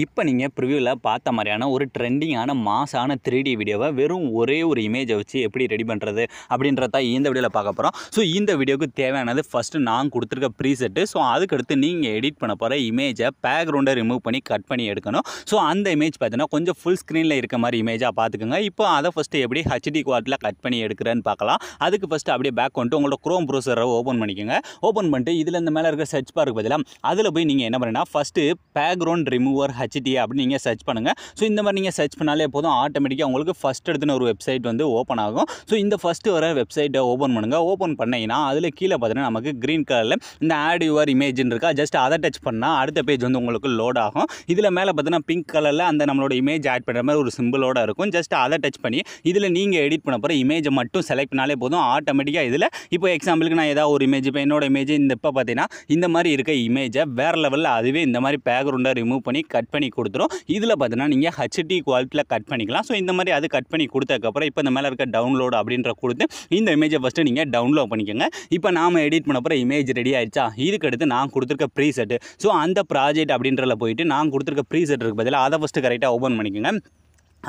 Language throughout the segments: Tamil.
இப்போ நீங்கள் ப்ரிவியூவில் பார்த்த மாதிரியான ஒரு ட்ரெண்டிங்கான மாசான 3D வீடியோவை வெறும் ஒரே ஒரு இமேஜை வச்சு எப்படி ரெடி பண்ணுறது அப்படின்றத இந்த வீடியோவில் பார்க்க போகிறோம். ஸோ இந்த வீடியோக்கு தேவையானது ஃபஸ்ட்டு நான் கொடுத்துருக்க ப்ரீசெட்டு. ஸோ அதுக்கடுத்து நீங்கள் எடிட் பண்ண போகிற இமேஜை பேக்ரவுண்டை ரிமூவ் பண்ணி கட் பண்ணி எடுக்கணும். ஸோ அந்த இமேஜ் பார்த்தீங்கன்னா கொஞ்சம் ஃபுல் ஸ்க்ரீனில் இருக்க மாதிரி இமேஜாக பார்த்துக்கோங்க. இப்போ அதை ஃபஸ்ட்டு எப்படி HD குவாலிட்டியில் கட் பண்ணி எடுக்கிறேன்னு பார்க்கலாம். அதுக்கு ஃபஸ்ட்டு அப்படியே பேக் வந்துட்டு உங்களோட க்ரோம் ப்ரௌசரை ஓப்பன் பண்ணிக்கோங்க. ஓப்பன் பண்ணிட்டு இதில் இந்த மேலே இருக்க சர்ச் பாருக்கு பதிலாக அதில் போய் நீங்கள் என்ன பண்ணுன்னா ஃபஸ்ட்டு பேக்ரவுண்ட் ரிமூவர் HD அப்படின்னு நீங்கள் சர்ச் பண்ணுங்கள். ஸோ இந்த மாதிரி நீங்கள் சர்ச் பண்ணாலே போதும், ஆட்டோமேட்டிக்காக உங்களுக்கு ஃபஸ்ட் எடுத்துன்னு ஒரு வெப்சைட் வந்து ஓப்பன் ஆகும். ஸோ இந்த ஃபஸ்ட்டு வர வெப்சைட்டை ஓப்பன் பண்ணுங்கள். ஓப்பன் பண்ணிங்கன்னா அதில் கீழே பார்த்தீங்கன்னா நமக்கு க்ரீன் கலரில் இந்த ஆட் யுவர் இமேஜ்னு இருக்கா, ஜஸ்ட் அதை டச் பண்ணால் அடுத்த பேஜ் வந்து உங்களுக்கு லோட் ஆகும். இதில் மேலே பார்த்தீங்கன்னா பிங்க் கலரில் அந்த நம்மளோட இமேஜ் ஆட் பண்ணுற மாதிரி ஒரு சிம்பிளோட இருக்கும். ஜஸ்ட் அதை டச் பண்ணி இதில் நீங்கள் எடிட் பண்ண போகிற இமேஜை மட்டும் செலக்ட் பண்ணாலே போதும், ஆட்டோமேட்டிக்காக இதில் இப்போ எக்ஸாம்பிளுக்கு நான் ஏதாவது ஒரு இமேஜ், இப்போ என்னோட இமேஜ் இந்த இப்போ பார்த்தீங்கன்னா இந்த மாதிரி இருக்க இமேஜை வேறு லெவலில் அதுவே இந்த மாதிரி பேக்ரவுண்டை ரிமூவ் பண்ணி கட் பண்ணி கொடுத்துரும். இதில் பார்த்தீங்கன்னா நீங்கள் HD குவாலிட்டியில் கட் பண்ணிக்கலாம். ஸோ இந்த மாதிரி அது கட் பண்ணி கொடுத்ததுக்கப்புறம் இப்போ இந்த மேலே இருக்க டவுன்லோடு அப்படின்ற கொடுத்து இந்த இமேஜை ஃபஸ்ட்டு நீங்கள் டவுன்லோட் பண்ணிக்கோங்க. இப்போ நாம் எடிட் பண்ண போகிற இமேஜ் ரெடி ஆகிடுச்சா, இதுக்கடுத்து நான் கொடுத்துருக்க ப்ரீசெட்டு. ஸோ அந்த ப்ராஜெக்ட் அப்படின்றல போயிட்டு நான் கொடுத்துருக்க ப்ரீசெட் இருக்குது பதிலாக அதை ஃபஸ்ட்டு கரெக்டாக ஓப்பன் பண்ணிக்கோங்க.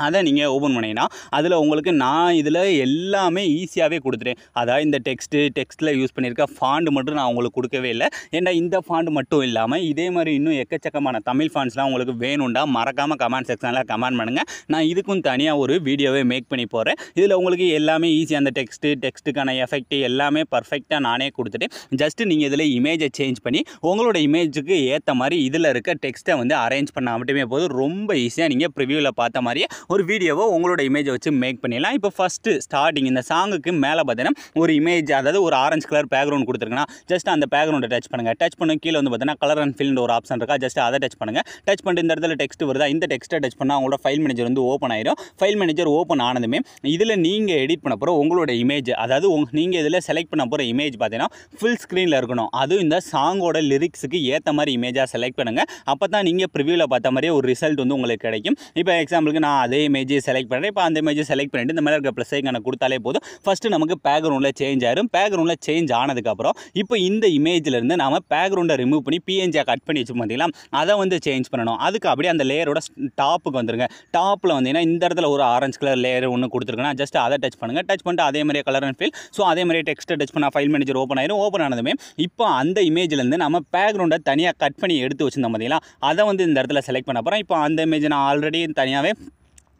அதை நீங்கள் ஓப்பன் பண்ணிங்கன்னா அதில் உங்களுக்கு நான் இதில் எல்லாமே ஈஸியாகவே கொடுத்துட்டேன். அதாவது இந்த டெக்ஸ்ட்டில் யூஸ் பண்ணியிருக்க ஃபாண்ட் மட்டும் நான் உங்களுக்கு கொடுக்கவே இல்லை. ஏன்னா இந்த ஃபாண்ட் மட்டும் இல்லாமல் இதே மாதிரி இன்னும் எக்கச்சக்கமான தமிழ் ஃபாண்ட்ஸ்லாம் உங்களுக்கு வேணும்டா மறக்காமல் கமெண்ட் செக்ஷனில் கமெண்ட் பண்ணுங்கள். நான் இதுக்கும் தனியாக ஒரு வீடியோவே மேக் பண்ணி போகிறேன். இதில் உங்களுக்கு எல்லாமே ஈஸியாக அந்த டெக்ஸ்ட்டுக்கான எஃபெக்ட் எல்லாமே பர்ஃபெக்டாக நானே கொடுத்துட்டேன். ஜஸ்ட்டு நீங்கள் இதில் இமேஜை சேஞ்ச் பண்ணி உங்களோட இமேஜுக்கு ஏற்ற மாதிரி இதில் இருக்க டெக்ஸ்ட்டை வந்து அரேஞ்ச் பண்ண மட்டுமே போதும். ரொம்ப ஈஸியாக நீங்கள் ப்ரிவியூவில் பார்த்த மாதிரியே ஒரு வீடியோவை உங்களோட இமேஜை வச்சு மேக் பண்ணிடலாம். இப்போ ஃபஸ்ட்டு ஸ்டார்டிங் இந்த சாங்குக்கு மேலே பார்த்தீங்கன்னா ஒரு இமேஜ், அதாவது ஒரு ஆரஞ்சு கலர் பேக்ரவுண்ட் கொடுத்துருக்குன்னா ஜஸ்ட் அந்த பேக்ரவுண்டை டச் பண்ணுங்கள். டச் பண்ண கீழே வந்து பார்த்தீங்கன்னா கலர் அண்ட் ஃபில்னு ஒரு ஆப்ஷன் இருக்கா, ஜஸ்ட் அதை டச் பண்ணுங்கள். டச் பண்ணிட்டு இந்த இடத்துல டெக்ஸ்ட் வருதா, இந்த டெக்ஸ்ட்டை டச் பண்ணால் உங்களோட ஃபைல் மேனேஜர் வந்து ஓப்பன் ஆயிடும். ஃபைல் மேனேஜர் ஓப்பன் ஆனதுமே இதில் நீங்கள் எடிட் பண்ண போகிற உங்களோட இமேஜ், அதாவது நீங்கள் இதில் செலக்ட் பண்ண போகிற இமேஜ் பார்த்தீங்கன்னா ஃபுல் ஸ்க்ரீனில் இருக்கணும். அதுவும் இந்த சாங்கோட லிரிக்ஸுக்கு ஏற்ற மாதிரி இமேஜாக செலக்ட் பண்ணுங்கள். அப்போ தான் நீங்கள் ப்ரிவியூவில் பார்த்த மாதிரியே ஒரு ரிசல்ட் வந்து உங்களுக்கு கிடைக்கும். இப்போ எக்ஸாம்பிளுக்கு நான் அதே இமேஜை செலக்ட் பண்ணுறேன். இப்போ அந்த இமேஜை செலக்ட் பண்ணிட்டு இந்த மாதிரி இருக்க ப்ளஸ் ஐக்கானை கொடுத்தாலே போதும், ஃபஸ்ட்டு நமக்கு பேக்ரவுண்டில் சேஞ்ச் ஆயிரும். பேக்ரவுண்டில் சேஞ்ச் ஆனதுக்கப்புறம் இப்போ இந்த இமேஜிலேருந்து நாம் பேக்ரவுண்டை ரிமூவ் பண்ணி பிஎன்ஜியாக கட் பண்ணி வச்சு பார்த்தீங்களா, அதை வந்து சேஞ்ச் பண்ணணும். அதுக்கு அப்படியே அந்த லேயரோட டாப்புக்கு வந்துருங்க. டாப்பில் வந்தீங்கன்னா இந்த இடத்துல ஒரு ஆரஞ்சு கலர் லேயர் ஒன்று கொடுத்துருக்குன்னா ஜஸ்ட் அதை டச் பண்ணுங்கள். டச் பண்ணிட்டு அதே மாதிரியே கலர் அண்ட் ஃபீல். ஸோ அதே மாதிரியே டெக்ஸ்ட்டை டச் பண்ணால் ஃபைல் மேனேஜர் ஓப்பன் ஆயிரும். ஓப்பன் ஆனதுமே இப்போ அந்த இமேஜ்லேருந்து நம்ம பேக்ரவுண்டை தனியாக கட் பண்ணி எடுத்து வச்சுருந்தோம் பார்த்தீங்களா, அதை வந்து இந்த இடத்துல செலக்ட் பண்ண போகிறேன். இப்போ அந்த இமேஜ் நான் ஆல்ரெடி தனியாகவே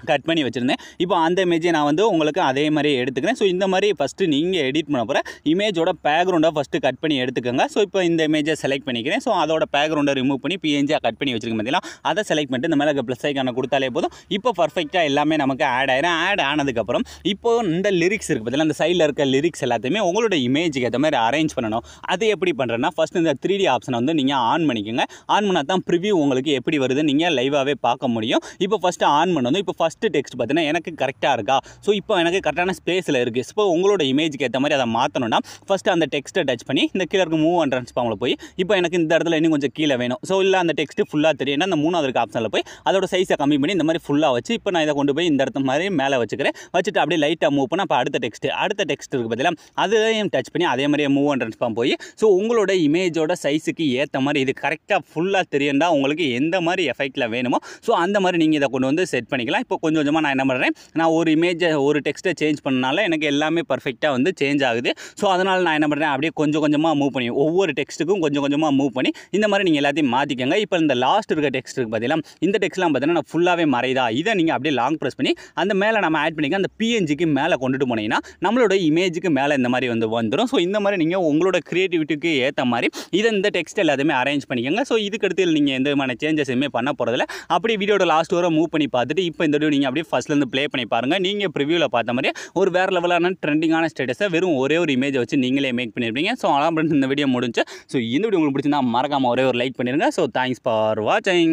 கட் பண்ணி வச்சுருந்தேன். இப்போ அந்த இமேஜை நான் வந்து உங்களுக்கு அதே மாதிரி எடுத்துக்கிறேன். ஸோ இந்த மாதிரி ஃபஸ்ட்டு நீங்கள் எடிட் பண்ண போகிற இமேஜோட பேக்ரவுண்டை ஃபஸ்ட்டு கட் பண்ணி எடுத்துக்கோங்க. ஸோ இப்போ இந்த இமேஜை செலக்ட் பண்ணிக்கிறேன். ஸோ அதோட பேக்ரவுண்டை ரிமூவ் பண்ணி பிஎன்ஜியாக கட் பண்ணி வச்சுருக்கேன் பார்த்தீங்களா, அதை செலக்ட் பண்ணிட்டு இந்த மேலே ப்ளஸ் ஐக்கானை கொடுத்தாலே போதும். இப்போ பர்ஃபெக்டாக எல்லாமே நமக்கு ஆட் ஆயிரும். ஆட் ஆனதுக்கப்புறம் இப்போ இந்த லிரிக்ஸ் இருக்குது பார்த்தீங்களா, அந்த சைடில் இருக்க லிரிக்ஸ் எல்லாத்தையுமே உங்களோட இமேஜுக்கு ஏற்ற மாதிரி அரேஞ்ச் பண்ணணும். அது எப்படி பண்ணுறேன்னா ஃபஸ்ட்டு இந்த 3D ஆப்ஷனை வந்து நீங்கள் ஆன் பண்ணிக்கோங்க. ஆன் பண்ணால் தான் ப்ரிவியூ உங்களுக்கு எப்படி வருது நீங்கள் லைவாகவே பார்க்க முடியும். இப்போ ஃபஸ்ட்டு ஆன் பண்ணணும். இப்போ ஃபஸ்ட்டு டெக்ஸ்ட் பார்த்தீங்கன்னா எனக்கு கரெக்டாக இருக்கா, ஸோ இப்போ எனக்கு கரெக்டான ஸ்பேஸில் இருக்குது. இப்போ உங்களோட இமேஜுக்கு ஏற்ற மாதிரி அதை மாற்றணும்னா ஃபஸ்ட்டு அந்த டெக்ஸ்ட்டை டச் பண்ணி இந்த கீழே இருக்க மூவ் அண்ட் ட்ரான்ஸ்ஃபார்மில் போய் இப்போ எனக்கு இந்த இடத்துல இன்னும் கொஞ்சம் கீழே வேணும். ஸோ இல்லை அந்த டெக்ஸ்ட்டு ஃபுல்லாக தெரியும்னா அந்த மூணாவது இருக்க ஆப்ஷனில் போய் அதோட சைஸை கம்மி பண்ணி இந்த மாதிரி ஃபுல்லாக வச்சு இப்போ நான் இதை கொண்டு போய் இந்த இடத்து மாதிரி மேலே வச்சுக்கிறேன். வச்சுட்டு அப்படியே லைட்டாக மூவ் பண்ண அப்போ அடுத்த டெக்ஸ்ட் இருக்குது பார்த்தீங்களா, அதையும் டச் பண்ணி அதே மாதிரியே மூவ் அண்ட் ட்ரான்ஸ்ஃபார்ம் போய் ஸோ உங்களோட இமேஜோட சைஸுக்கு ஏற்ற மாதிரி இது கரெக்டாக ஃபுல்லாக தெரியும்டா உங்களுக்கு எந்த மாதிரி எஃபெக்டில் வேணுமோ ஸோ அந்த மாதிரி நீங்கள் இதை கொண்டு வந்து செட் பண்ணிக்கலாம். இப்போ கொஞ்சம் கொஞ்சமாக நான் என்ன பண்ணுறேன், நான் ஒரு இமேஜை ஒரு டெக்ஸ்ட்டை சேஞ்ச் பண்ணனால எனக்கு எல்லாமே பர்ஃபெக்டாக வந்து சேஞ்ச் ஆகுது. ஸோ அதனால் நான் என்ன பண்ணுறேன், அப்படியே கொஞ்சம் கொஞ்சமாக மூவ் பண்ணி ஒவ்வொரு டெக்ஸ்ட்டுக்கும் கொஞ்சம் கொஞ்சமாக மூவ் பண்ணி இந்த மாதிரி நீங்கள் எல்லாத்தையும் மாற்றிக்கோங்க. இப்போ இந்த லாஸ்ட் இருக்க டெக்ஸ்ட் இருக்குது பார்த்தீங்கன்னா, இந்த டெக்ஸ்ட்லாம் பார்த்தீங்கன்னா நான் ஃபுல்லாகவே மறைதா, இதை நீங்கள் அப்படியே லாங் ப்ரெஸ் பண்ணி அந்த மேலே நம்ம ஆட் பண்ணிக்க அந்த பிஎன்ஜிக்கு மேலே கொண்டுட்டு போனீங்கன்னா நம்மளோட இமேஜுக்கு மேலே இந்த மாதிரி வந்து வந்துடும். ஸோ இந்த மாதிரி நீங்கள் உங்களோட க்ரியேட்டிவிட்டிக்கு ஏற்ற மாதிரி இதை இந்த டெக்ஸ்ட் எல்லாத்தையுமே அரேஞ்ச் பண்ணிக்கோங்க. ஸோ இதுக்கடுத்து நீங்கள் எந்த விதமான சேஞ்சஸ் எதுவுமே பண்ண போகிறதில்ல. அப்படியே வீடியோட லாஸ்ட் வரை மூவ் பண்ணி பார்த்துட்டு இப்போ இந்த வீடியோ நீங்கள் அப்படியே ஃபஸ்ட்லேருந்து ப்ளே பண்ணி பாருங்கள். நீங்கள் ப்ரிவியூவில் பார்த்த மாதிரியே ஒரு வேறு லெவலான ட்ரெண்டிங்கான ஸ்டேட்டஸை வெறும் ஒரே ஒரு இமேஜை வச்சு நீங்களே மேக் பண்ணியிருப்பீங்க. ஸோ அதான் ஃப்ரெண்ட்ஸ் இந்த வீடியோ முடிஞ்சு. ஸோ இந்த வீடியோ உங்களுக்கு பிடிச்சிருந்தா மறக்காமல் ஒரே ஒரு லைக் பண்ணிடுங்க. ஸோ தேங்க்ஸ் ஃபார் வாட்சிங்.